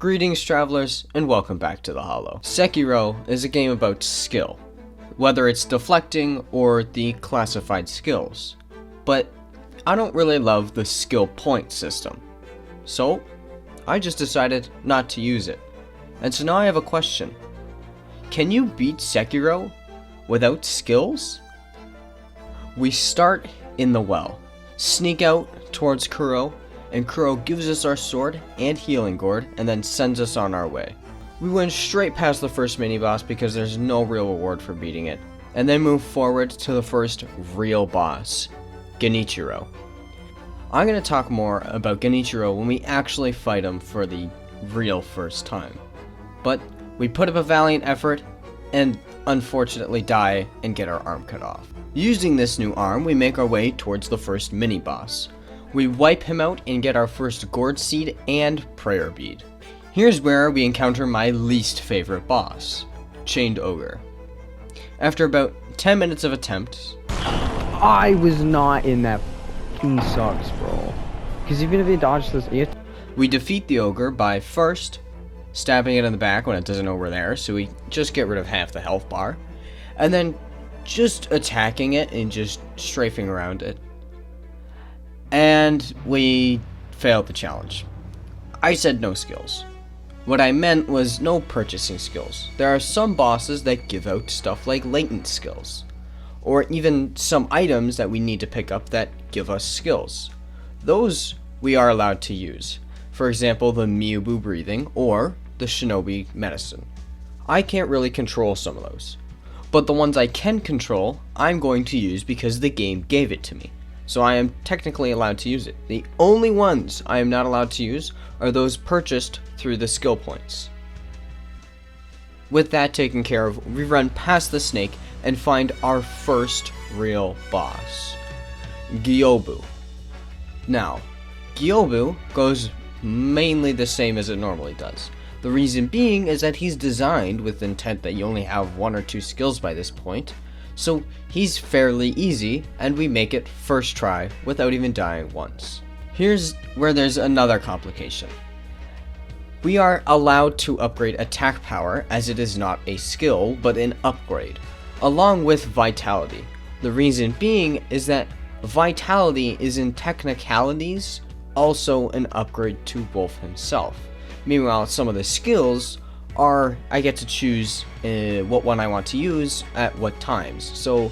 Greetings travelers, and welcome back to the Hollow. Sekiro is a game about skill, whether it's deflecting or the classified skills. But I don't really love the skill point system, so I just decided not to use it. And so now I have a question. Can you beat Sekiro without skills? We start in the well, sneak out towards Kuro, and Kuro gives us our sword and healing gourd and then sends us on our way. We went straight past the first mini-boss because there's no real reward for beating it, and then move forward to the first real boss, Genichiro. I'm going to talk more about Genichiro when we actually fight him for the real first time. But we put up a valiant effort and unfortunately die and get our arm cut off. Using this new arm, we make our way towards the first mini-boss. We wipe him out and get our first gourd seed and prayer bead. Here's where we encounter my least favorite boss, Chained Ogre. After about 10 minutes of attempts, I was not in that fucking sucks, bro. Because even if you dodge this, we defeat the ogre by first stabbing it in the back when it doesn't know we're there, so we just get rid of half the health bar, and then just attacking it and just strafing around it. And we failed the challenge. I said no skills. What I meant was no purchasing skills. There are some bosses that give out stuff like latent skills, or even some items that we need to pick up that give us skills. Those we are allowed to use. For example, the Miubu breathing or the Shinobi medicine. I can't really control some of those, but the ones I can control, I'm going to use because the game gave it to me. So I am technically allowed to use it. The only ones I am not allowed to use are those purchased through the skill points. With that taken care of, we run past the snake and find our first real boss, Gyobu. Now, Gyobu goes mainly the same as it normally does. The reason being is that he's designed with the intent that you only have 1 or 2 skills by this point. So he's fairly easy, and we make it first try without even dying once. Here's where there's another complication. We are allowed to upgrade attack power, as it is not a skill, but an upgrade, along with vitality. The reason being is that vitality is in technicalities also an upgrade to Wolf himself. Meanwhile, some of the skills are I get to choose what one I want to use at what times. So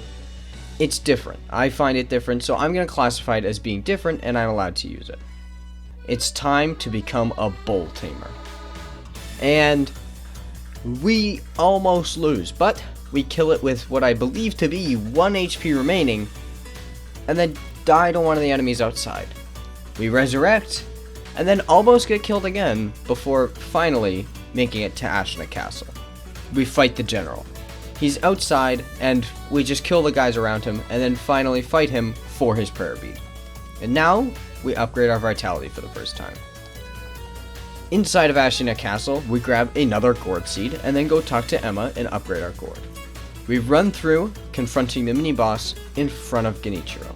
it's different. I find it different, so I'm going to classify it as being different, and I'm allowed to use it. It's time to become a bull tamer. And we almost lose, but we kill it with what I believe to be 1 HP remaining, and then die to one of the enemies outside. We resurrect, and then almost get killed again before finally making it to Ashina Castle. We fight the general. He's outside, and we just kill the guys around him, and then finally fight him for his prayer bead. And now, we upgrade our vitality for the first time. Inside of Ashina Castle, we grab another gourd seed, and then go talk to Emma and upgrade our gourd. We run through, confronting the mini-boss in front of Genichiro.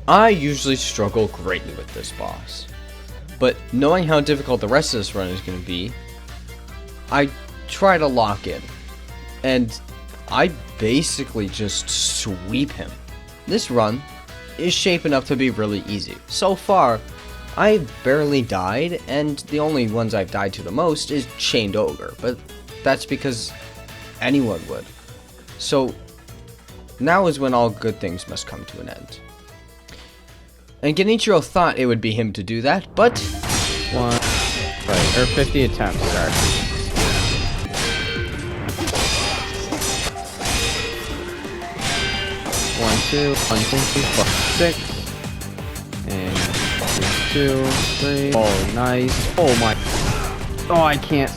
I usually struggle greatly with this boss, but knowing how difficult the rest of this run is going to be, I try to lock in, and I basically just sweep him. This run is shaping up to be really easy. So far, I've barely died, and the only ones I've died to the most is Chained Ogre, but that's because anyone would. So now is when all good things must come to an end. And Genichiro thought it would be him to do that, but 50 attempts, sorry. 1, 2, 4, 6, and 2, 3. Oh, nice. Oh my. Oh, I can't.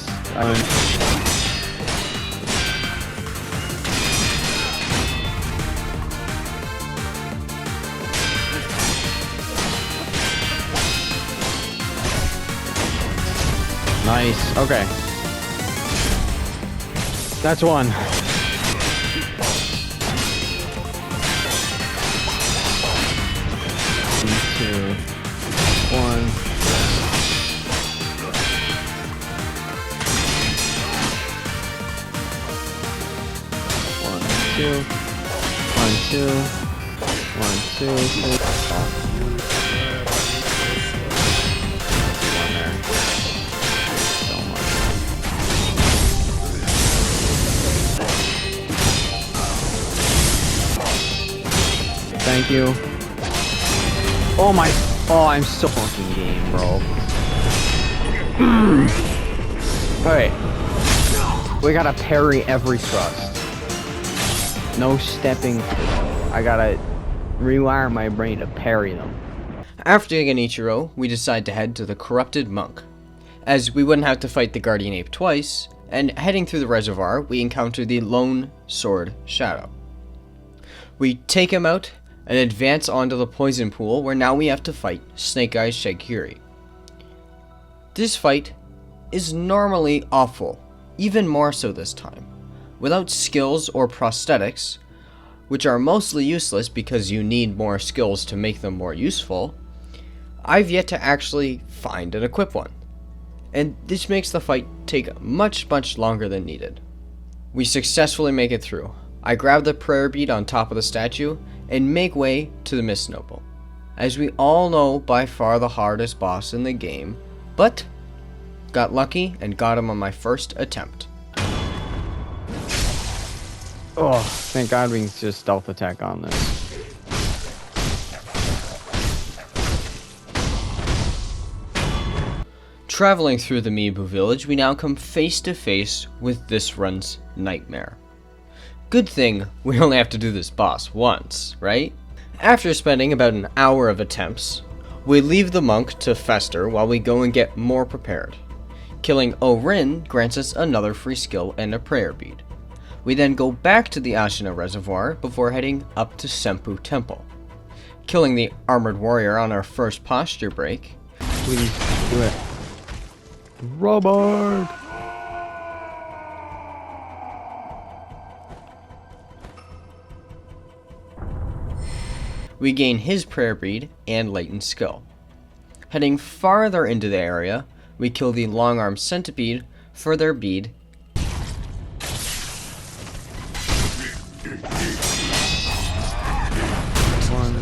Nice. Okay. That's 1. 2, 1. two. 1, 2. 1, 2, 3. Oh. One there. So much. Thank you. Oh my. Oh, I'm so fucking game, bro. Alright. We gotta parry every thrust. No stepping. I gotta rewire my brain to parry them. After Ichigo, we decide to head to the corrupted monk, as we wouldn't have to fight the guardian ape twice, and heading through the reservoir, we encounter the lone sword Shadow. We take him out and advance onto the poison pool, where now we have to fight Snake Eyes Shagiri. This fight is normally awful, even more so this time. Without skills or prosthetics, which are mostly useless because you need more skills to make them more useful, I've yet to actually find and equip one. And this makes the fight take much longer than needed. We successfully make it through. I grab the prayer bead on top of the statue and make way to the Mist Noble. As we all know, by far the hardest boss in the game, but got lucky and got him on my first attempt. Oh, thank God we can just stealth attack on this. Traveling through the Miibu village, we now come face to face with this run's nightmare. Good thing we only have to do this boss once, right? After spending about an hour of attempts, we leave the monk to fester while we go and get more prepared. Killing Orin grants us another free skill and a prayer bead. We then go back to the Ashina reservoir before heading up to Senpou Temple. Killing the armored warrior on our first posture break. Please do it. Robert! We gain his prayer bead and latent skill. Heading farther into the area, we kill the long-armed centipede for their bead. One.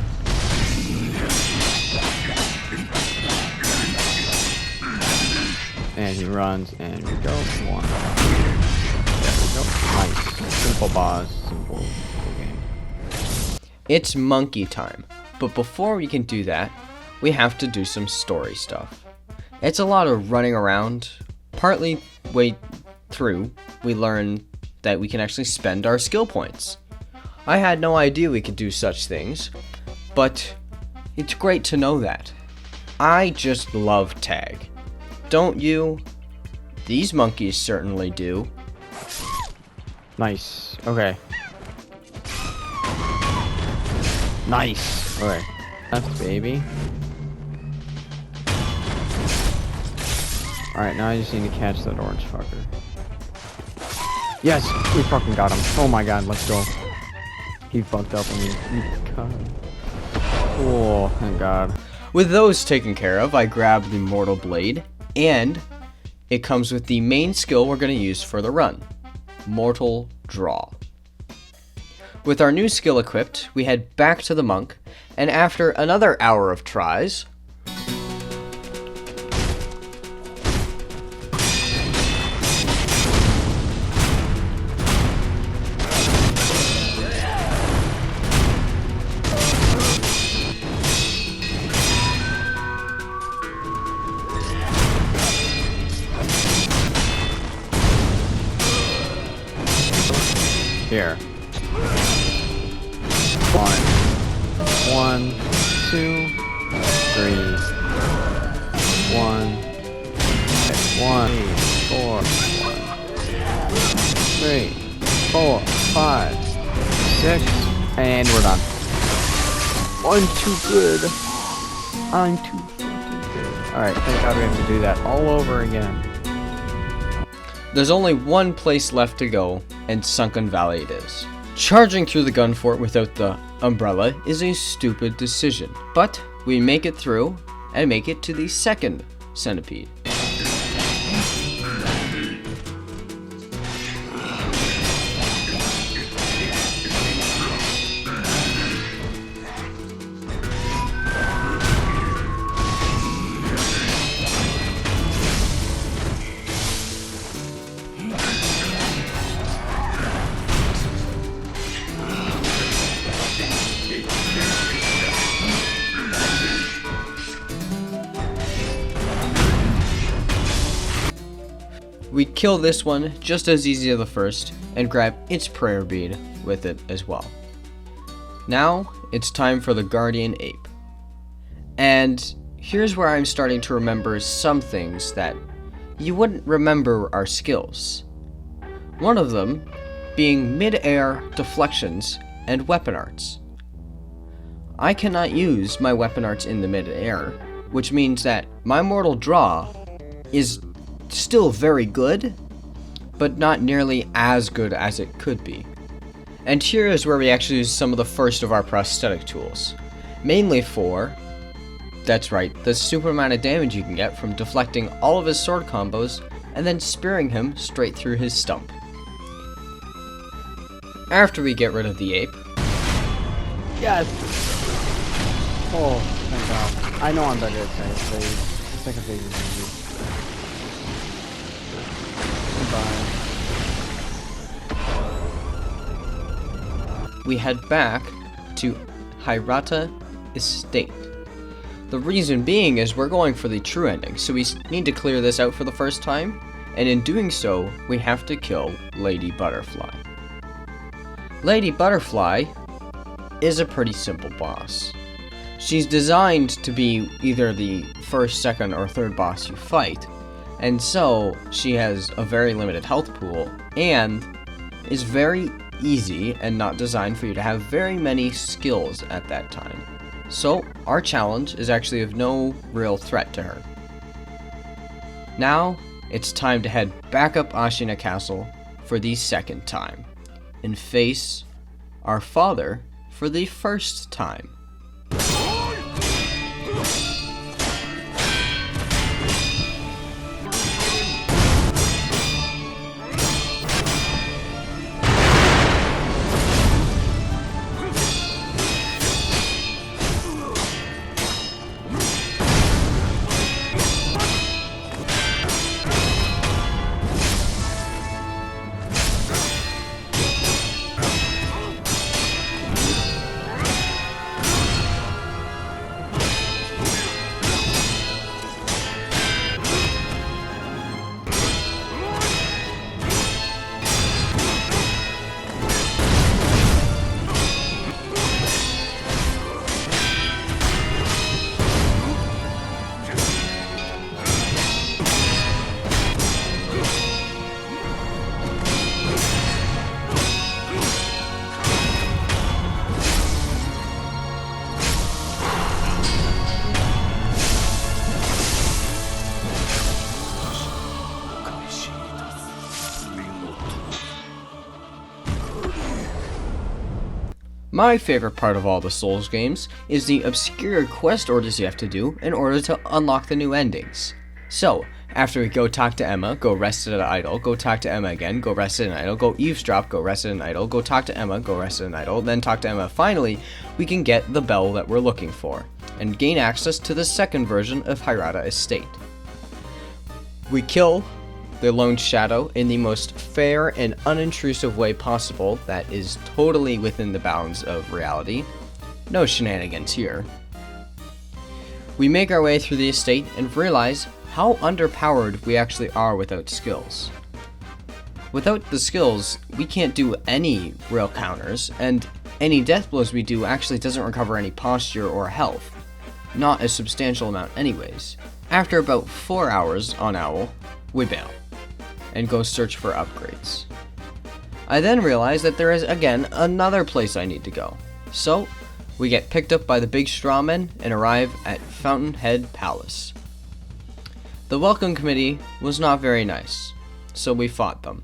And he runs, and we go. One. There we go. Nice. Simple boss. Simple game. It's monkey time, but before we can do that, we have to do some story stuff. It's a lot of running around. Partly way through, we learn that we can actually spend our skill points. I had no idea we could do such things, but it's great to know that. I just love tag. Don't you? These monkeys certainly do. Nice. Okay. Nice. Okay. Left, baby. Alright, now I just need to catch that orange fucker. Yes! We fucking got him. Oh my god, let's go. He fucked up and we got him. Oh, thank god. With those taken care of, I grab the Mortal Blade, and it comes with the main skill we're going to use for the run, Mortal Draw. With our new skill equipped, we head back to the monk, and after another hour of tries, here. One, 2, 3. 1, 4, 3, 4, 5, 6, and we're done. I'm too good. I'm too fucking good. Alright, thank God we have to do that all over again. there's only one place left to go, and Sunken Valley it is. Charging through the gun fort without the umbrella is a stupid decision, but we make it through and make it to the second centipede. We kill this one just as easy as the first and grab its prayer bead with it as well. Now it's time for the guardian ape. And here's where I'm starting to remember some things that you wouldn't remember are skills. One of them being mid-air deflections and weapon arts. I cannot use my weapon arts in the mid-air, which means that my mortal draw is still very good, but not nearly as good as it could be. And here is where we actually use some of the first of our prosthetic tools, mainly for, that's right, the super amount of damage you can get from deflecting all of his sword combos and then spearing him straight through his stump. After we get rid of the ape, Yes! Oh, thank God. I know I'm better at second phase is easy. Goodbye. we head back to Hirata Estate. The reason being is we're going for the true ending, so we need to clear this out for the first time, and in doing so, we have to kill Lady Butterfly. Lady Butterfly is a pretty simple boss. She's designed to be either the first, second, or third boss you fight, and so she has a very limited health pool, and is very easy and not designed for you to have very many skills at that time. So, our challenge is actually of no real threat to her. Now, it's time to head back up Ashina Castle for the second time, and face our father for the first time. My favorite part of all the Souls games is the obscure quest orders you have to do in order to unlock the new endings. So, after we go talk to Emma, go rest at an idol, go talk to Emma again, go rest at an idol, go eavesdrop, go rest at an idol, go talk to Emma, go rest at an idol, then talk to Emma, finally, we can get the bell that we're looking for, and gain access to the second version of Hirata Estate. We kill the Lone Shadow in the most fair and unintrusive way possible that is totally within the bounds of reality. No shenanigans here. We make our way through the estate and realize how underpowered we actually are without skills. Without the skills, we can't do any real counters, and any death blows we do actually doesn't recover any posture or health. Not a substantial amount anyways. After about 4 hours on Owl, we bail and go search for upgrades. I then realize that there is again another place I need to go. So, we get picked up by the big strawmen and arrive at Fountainhead Palace. The welcome committee was not very nice, so we fought them.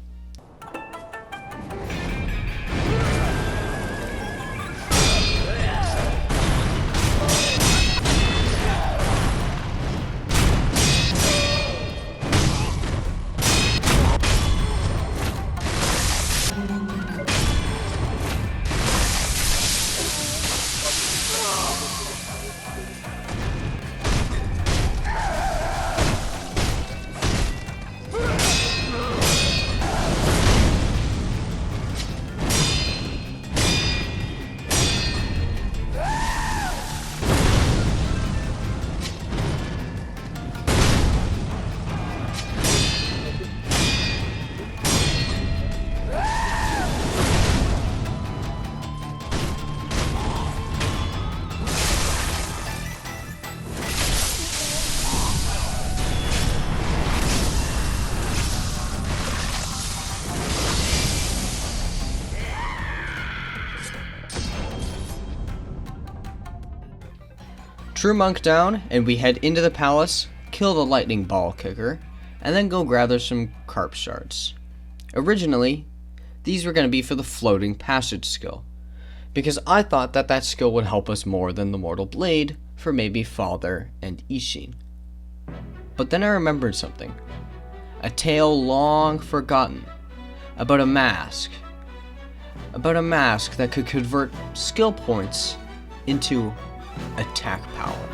True Monk down, and we head into the palace, kill the lightning ball kicker, and then go gather some carp shards. Originally, these were going to be for the floating passage skill, because I thought that skill would help us more than the Mortal Blade for maybe Father and Ishin. But then I remembered something. A tale long forgotten about a mask. About a mask that could convert skill points into attack power.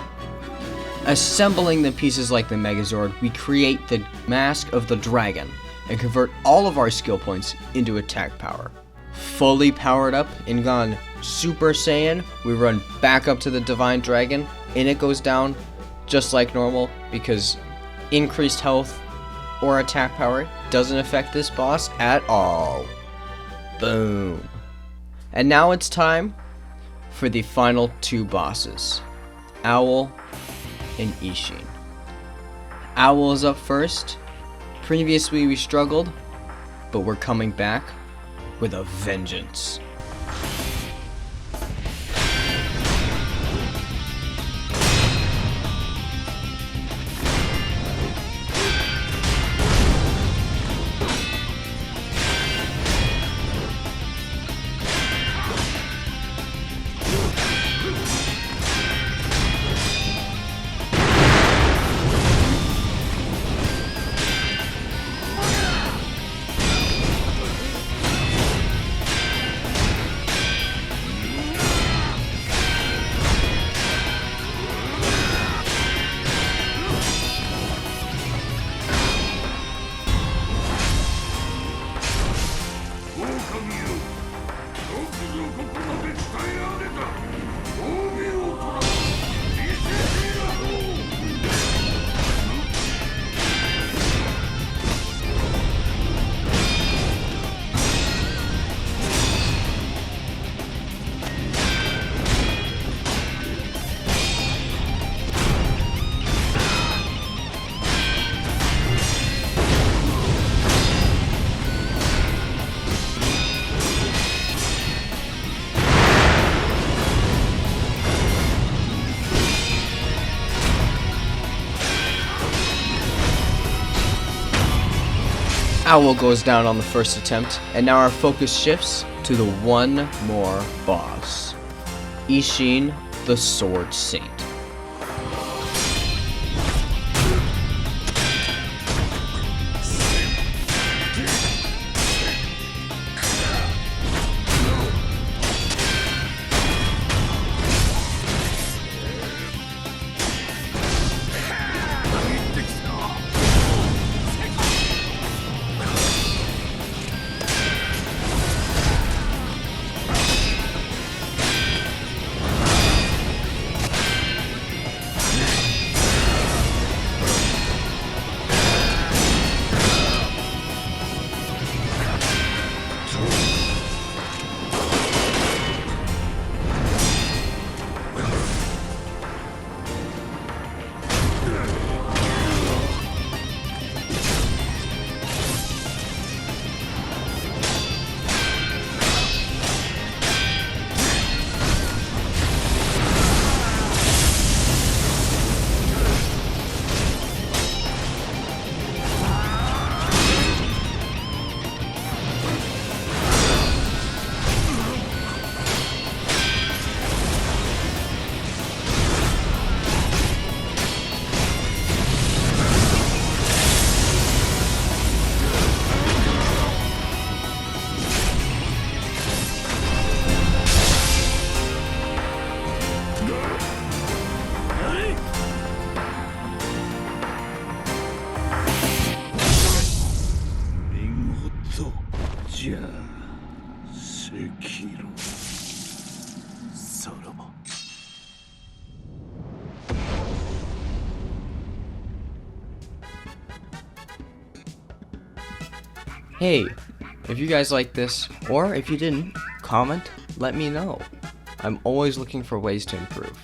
Assembling the pieces like the Megazord, we create the Mask of the Dragon and convert all of our skill points into attack power. Fully powered up and gone Super Saiyan, we run back up to the Divine Dragon and it goes down just like normal because increased health or attack power doesn't affect this boss at all. Boom. And now it's time for the final two bosses, Owl and Ishin. Owl is up first. Previously we struggled, but we're coming back with a vengeance. Owl goes down on the first attempt, and now our focus shifts to the one more boss, Ishin the Sword Saint. Sekiro. Hey, if you guys like this, or if you didn't, comment, let me know. I'm always looking for ways to improve.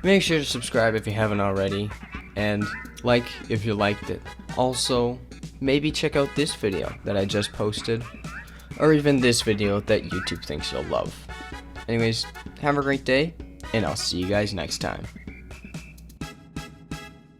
Make sure to subscribe if you haven't already, and like if you liked it. Also, maybe check out this video that I just posted, or even this video that YouTube thinks you'll love. Anyways, have a great day, and I'll see you guys next time.